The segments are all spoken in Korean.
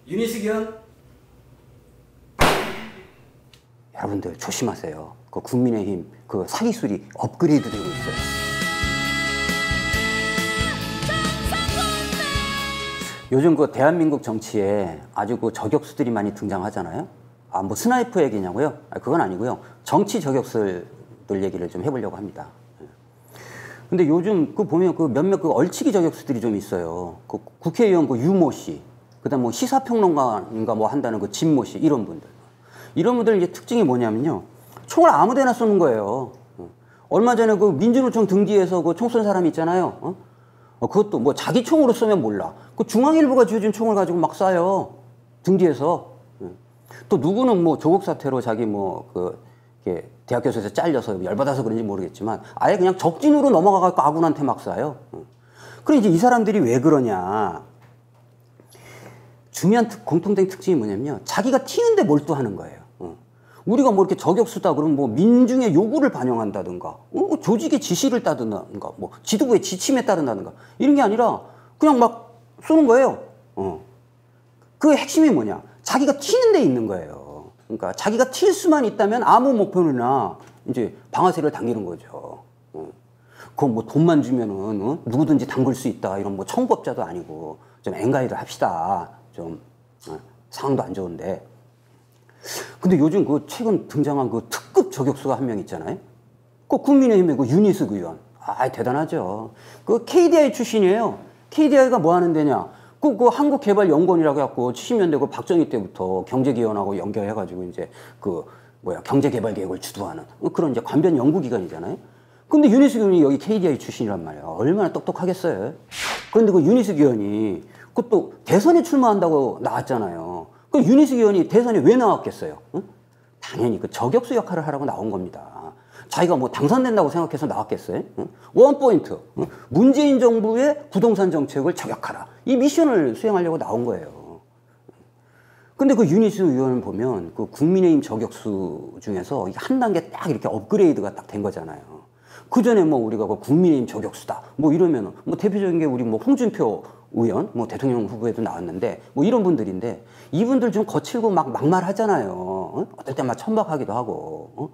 윤희숙이요? 여러분들 조심하세요. 그 국민의힘 그 사기술이 업그레이드 되고 있어요. 요즘 그 대한민국 정치에 아주 그 저격수들이 많이 등장하잖아요. 아, 뭐 스나이퍼 얘기냐고요? 아, 그건 아니고요. 정치 저격수들 얘기를 좀 해보려고 합니다. 근데 요즘 그 보면 그 몇몇 그 얼치기 저격수들이 좀 있어요. 그 국회의원 그 유모 씨, 그다음 뭐 시사평론가인가 뭐 한다는 그 진모 씨, 이런 분들. 이런 분들 이제 특징이 뭐냐면요. 총을 아무데나 쏘는 거예요. 얼마 전에 그 민주노총 등 뒤에서 그 총 쏜 사람 있잖아요. 그것도 뭐 자기 총으로 쏘면 몰라. 그 중앙일보가 쥐어준 총을 가지고 막 쏴요. 등 뒤에서. 또 누구는 뭐 조국 사태로 자기 뭐 그 대학 교수에서 잘려서 열받아서 그런지 모르겠지만 아예 그냥 적진으로 넘어가갖고 아군한테 막 쏴요. 그럼 이제 이 사람들이 왜 그러냐. 중요한 공통된 특징이 뭐냐면요. 자기가 튀는데 몰두하는 거예요. 우리가 뭐 이렇게 저격수다 그러면 뭐 민중의 요구를 반영한다든가, 조직의 지시를 따른다든가, 뭐 지도부의 지침에 따른다든가, 이런 게 아니라 그냥 막 쏘는 거예요. 그 핵심이 뭐냐. 자기가 튀는 데 있는 거예요. 그러니까 자기가 튈 수만 있다면 아무 목표나 이제 방아쇠를 당기는 거죠. 그건 뭐 돈만 주면은 누구든지 담글 수 있다. 이런 뭐 청법자도 아니고 좀 앵가이를 합시다. 좀 상황도 안 좋은데. 근데 요즘 그 최근 등장한 그 특급 저격수가 한 명 있잖아요. 그 국민의힘의 그 윤희숙 의원. 아, 대단하죠. 그 KDI 출신이에요. KDI가 뭐 하는 데냐. 그 한국개발연구원이라고 해갖고 70년대 그 박정희 때부터 경제기원하고 연결해가지고 이제 그 경제개발 계획을 주도하는 그런 이제 관변 연구기관이잖아요. 근데 윤희숙 의원이 여기 KDI 출신이란 말이야. 얼마나 똑똑하겠어요. 그런데 그 윤희숙 의원이 그것도 대선에 출마한다고 나왔잖아요. 그 윤희숙 의원이 대선에 왜 나왔겠어요? 당연히 그 저격수 역할을 하라고 나온 겁니다. 자기가 뭐 당선된다고 생각해서 나왔겠어요? 원포인트. 문재인 정부의 부동산 정책을 저격하라. 이 미션을 수행하려고 나온 거예요. 근데 그 윤희숙 의원을 보면 그 국민의힘 저격수 중에서 한 단계 딱 이렇게 업그레이드가 딱 된 거잖아요. 그 전에 뭐 우리가 그 국민의힘 저격수다. 뭐 이러면은 뭐 대표적인 게 우리 뭐 홍준표 의원, 뭐 대통령 후보에도 나왔는데 뭐 이런 분들인데 이분들 좀 거칠고 막 막말하잖아요. 어떨 때 막 천박하기도 하고.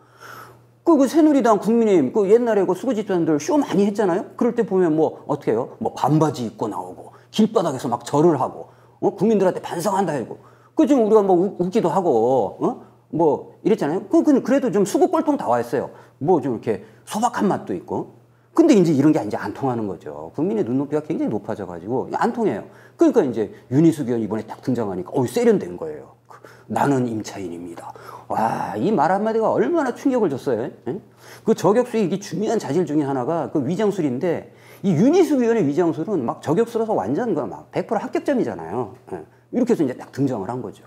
그 새누리당 국민의힘 그 옛날에 그 수구 집사님들 쇼 많이 했잖아요. 그럴 때 보면 뭐 어떻게 해요? 뭐 반바지 입고 나오고 길바닥에서 막 절을 하고 국민들한테 반성한다 하고 그 좀 우리가 뭐 웃기도 하고 뭐 이랬잖아요. 그래도 좀 수구 꼴통 다 와 있어요. 뭐 좀 이렇게 소박한 맛도 있고. 근데 이제 이런 게 이제 안 통하는 거죠. 국민의 눈높이가 굉장히 높아져가지고 안 통해요. 그러니까 이제 윤희숙 의원이 이번에 딱 등장하니까 세련된 거예요. 나는 임차인입니다. 와, 이 말 한마디가 얼마나 충격을 줬어요. 에? 그 저격수의 이게 중요한 자질 중에 하나가 그 위장술인데 이 윤희숙 의원의 위장술은 막 저격수라서 완전 막 100% 합격점이잖아요. 에? 이렇게 해서 이제 딱 등장을 한 거죠.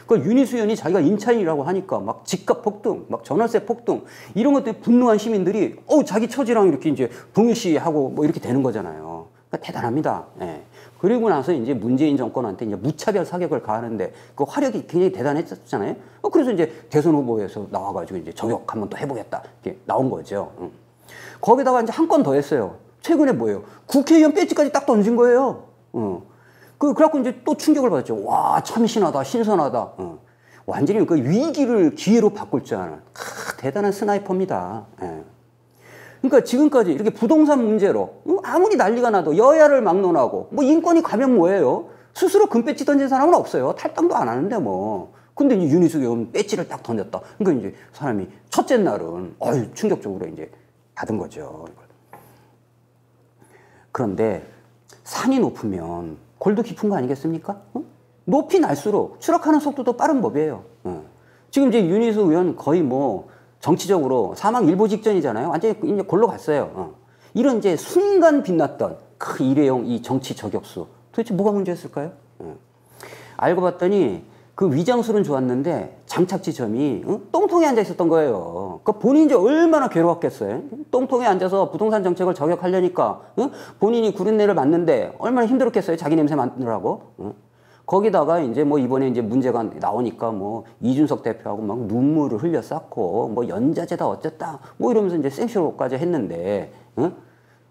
그 윤희숙 의원이 자기가 임차인이라고 하니까 막 집값 폭등, 막 전월세 폭등 이런 것 때문에 분노한 시민들이 자기 처지랑 이렇게 이제 동일시하고 뭐 이렇게 되는 거잖아요. 그러니까 대단합니다. 예. 그리고 나서 이제 문재인 정권한테 이제 무차별 사격을 가하는데 그 화력이 굉장히 대단했었잖아요. 그래서 이제 대선 후보에서 나와가지고 이제 저격 한번 또 해보겠다 이렇게 나온 거죠. 거기다가 이제 한 건 더 했어요. 최근에 뭐예요? 국회의원 배지까지 딱 던진 거예요. 그래갖고 이제 또 충격을 받았죠. 와, 참신하다, 신선하다. 완전히 그 위기를 기회로 바꿀 줄 아는 대단한 스나이퍼입니다. 예. 그러니까 지금까지 이렇게 부동산 문제로 아무리 난리가 나도 여야를 막론하고 뭐 인권이 가면 뭐예요? 스스로 금배지 던진 사람은 없어요. 탈당도 안 하는데 뭐. 근데 이제 윤희숙 의원 배지를 딱 던졌다. 그러니까 이제 사람이 첫째 날은 충격적으로 이제 받은 거죠. 그런데 산이 높으면 골도 깊은 거 아니겠습니까? 높이 날수록 추락하는 속도도 빠른 법이에요. 지금 이제 윤희숙 의원 거의 뭐 정치적으로 사망 일보 직전이잖아요. 완전히 이제 골로 갔어요. 이런 이제 순간 빛났던 그 일회용 이 정치 저격수. 도대체 뭐가 문제였을까요? 알고 봤더니 그 위장술은 좋았는데 장착지 점이 똥통에 앉아 있었던 거예요. 그 본인이 이제 얼마나 괴로웠겠어요. 똥통에 앉아서 부동산 정책을 저격하려니까 본인이 구린내를 맡는데 얼마나 힘들었겠어요. 자기 냄새 맡느라고. 거기다가 이제 뭐 이번에 이제 문제가 나오니까 뭐 이준석 대표하고 막 눈물을 흘려 쌌고 뭐 연자제다 어쨌다 뭐 이러면서 이제 생쇼까지 했는데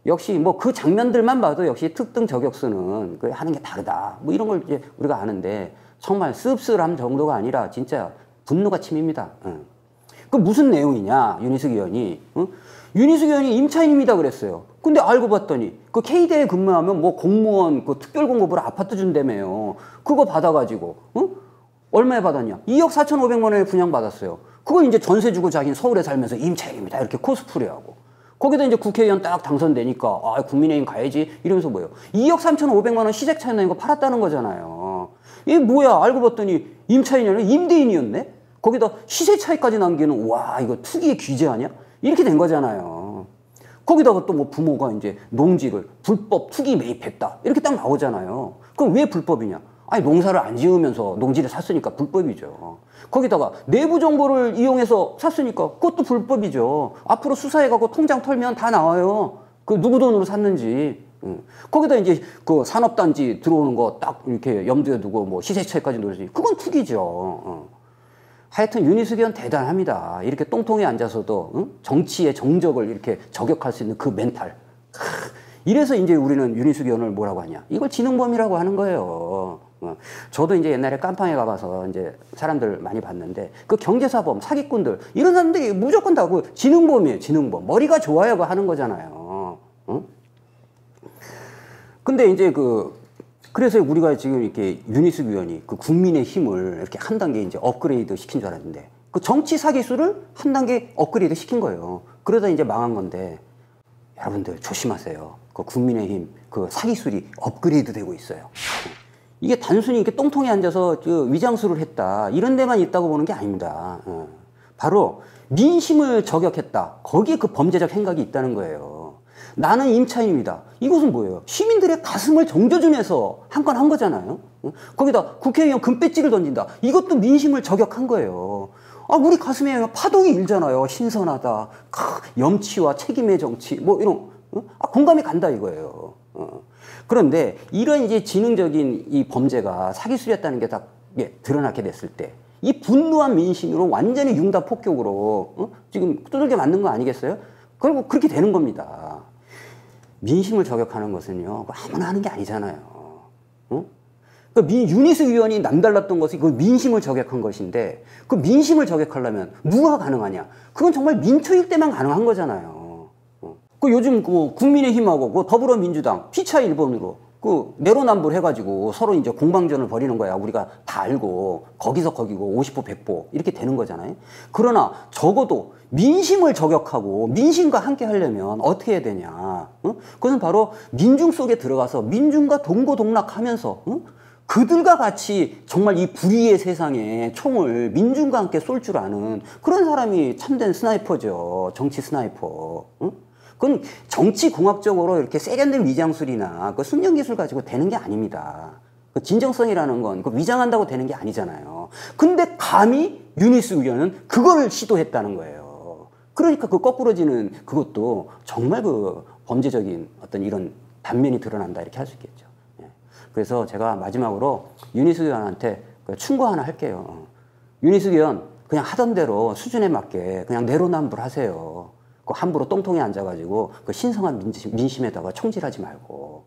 역시 뭐 그 장면들만 봐도 역시 특등 저격수는 그 하는 게 다르다 뭐 이런 걸 이제 우리가 아는데 정말 씁쓸함 정도가 아니라 진짜 분노가 침입니다. 그 무슨 내용이냐, 윤희숙 의원이. 윤희숙 의원이 임차인입니다 그랬어요. 근데 알고 봤더니 그 K대에 근무하면 뭐 공무원 그 특별공급으로 아파트 준다며요. 그거 받아가지고 얼마에 받았냐? 2억 4,500만 원에 분양받았어요. 그걸 이제 전세 주고 자기는 서울에 살면서 임차인입니다 이렇게 코스프레하고. 거기다 이제 국회의원 딱 당선되니까 아 국민의힘 가야지 이러면서 뭐예요? 2억 3,500만 원 시세 차이 나는 거 팔았다는 거잖아요. 이게 뭐야? 알고 봤더니 임차인이 아니라 임대인이었네? 거기다 시세 차이까지 남기는 와 이거 투기의 귀재 아니야? 이렇게 된 거잖아요. 거기다가 또 뭐 부모가 이제 농지를 불법 투기 매입했다 이렇게 딱 나오잖아요. 그럼 왜 불법이냐? 아니 농사를 안 지으면서 농지를 샀으니까 불법이죠. 거기다가 내부 정보를 이용해서 샀으니까 그것도 불법이죠. 앞으로 수사해가고 통장 털면 다 나와요. 그 누구 돈으로 샀는지. 거기다 이제 그 산업단지 들어오는 거 딱 이렇게 염두에 두고 뭐 시세 차이까지 노리지. 그건 투기죠. 하여튼 윤희숙 의원 대단합니다. 이렇게 똥통에 앉아서도 정치의 정적을 이렇게 저격할 수 있는 그 멘탈. 이래서 이제 우리는 윤희숙 의원을 뭐라고 하냐? 이걸 지능범이라고 하는 거예요. 저도 이제 옛날에 깜빵에 가봐서 이제 사람들 많이 봤는데 그 경제사범, 사기꾼들 이런 사람들이 무조건 다 그 지능범이에요. 지능범. 머리가 좋아요 하는 거잖아요. 근데 이제 그래서 우리가 지금 이렇게 윤희숙 의원이 그 국민의 힘을 이렇게 한 단계 이제 업그레이드 시킨 줄 알았는데 그 정치 사기수를 한 단계 업그레이드 시킨 거예요. 그러다 이제 망한 건데 여러분들 조심하세요. 그 국민의힘 그 사기술이 업그레이드 되고 있어요. 이게 단순히 이렇게 똥통에 앉아서 위장술을 했다 이런 데만 있다고 보는 게 아닙니다. 바로 민심을 저격했다. 거기에 그 범죄적 행각이 있다는 거예요. 나는 임차인입니다. 이것은 뭐예요? 시민들의 가슴을 정져주면서 한 건 한 거잖아요. 거기다 국회의원 금배지를 던진다. 이것도 민심을 저격한 거예요. 아, 우리 가슴에 파동이 일잖아요. 신선하다. 염치와 책임의 정치. 뭐 이런, 공감이 간다 이거예요. 그런데 이런 이제 지능적인 이 범죄가 사기술이었다는 게 딱 드러나게 됐을 때 이 분노한 민심으로 완전히 융단 폭격으로 지금 두들겨 맞는 거 아니겠어요? 그리고 그렇게 되는 겁니다. 민심을 저격하는 것은요, 아무나 하는 게 아니잖아요. 윤희숙 의원이 남달랐던 것이 그 민심을 저격한 것인데 그 민심을 저격하려면 누가 가능하냐? 그건 정말 민초일 때만 가능한 거잖아요. 그 요즘 그 국민의힘하고 그 더불어민주당 피차 1번으로 그 내로남불 해가지고 서로 이제 공방전을 벌이는 거야. 우리가 다 알고 거기서 거기고 50보 100보 이렇게 되는 거잖아요. 그러나 적어도 민심을 저격하고 민심과 함께 하려면 어떻게 해야 되냐? 그것은 바로 민중 속에 들어가서 민중과 동고동락하면서 그들과 같이 정말 이 불의의 세상에 총을 민중과 함께 쏠 줄 아는 그런 사람이 참된 스나이퍼죠. 정치 스나이퍼. 그건 정치공학적으로 이렇게 세련된 위장술이나 그 숙련기술 가지고 되는 게 아닙니다. 그 진정성이라는 건 그 위장한다고 되는 게 아니잖아요. 근데 감히 윤희숙 의원은 그걸 시도했다는 거예요. 그러니까 그 거꾸러지는 그것도 정말 그 범죄적인 어떤 이런 단면이 드러난다 이렇게 할 수 있겠죠. 그래서 제가 마지막으로 윤희숙 의원한테 충고 하나 할게요. 윤희숙 의원 그냥 하던 대로 수준에 맞게 그냥 내로남불 하세요. 함부로 똥통에 앉아가지고 그 신성한 민심에다가 총질하지 말고.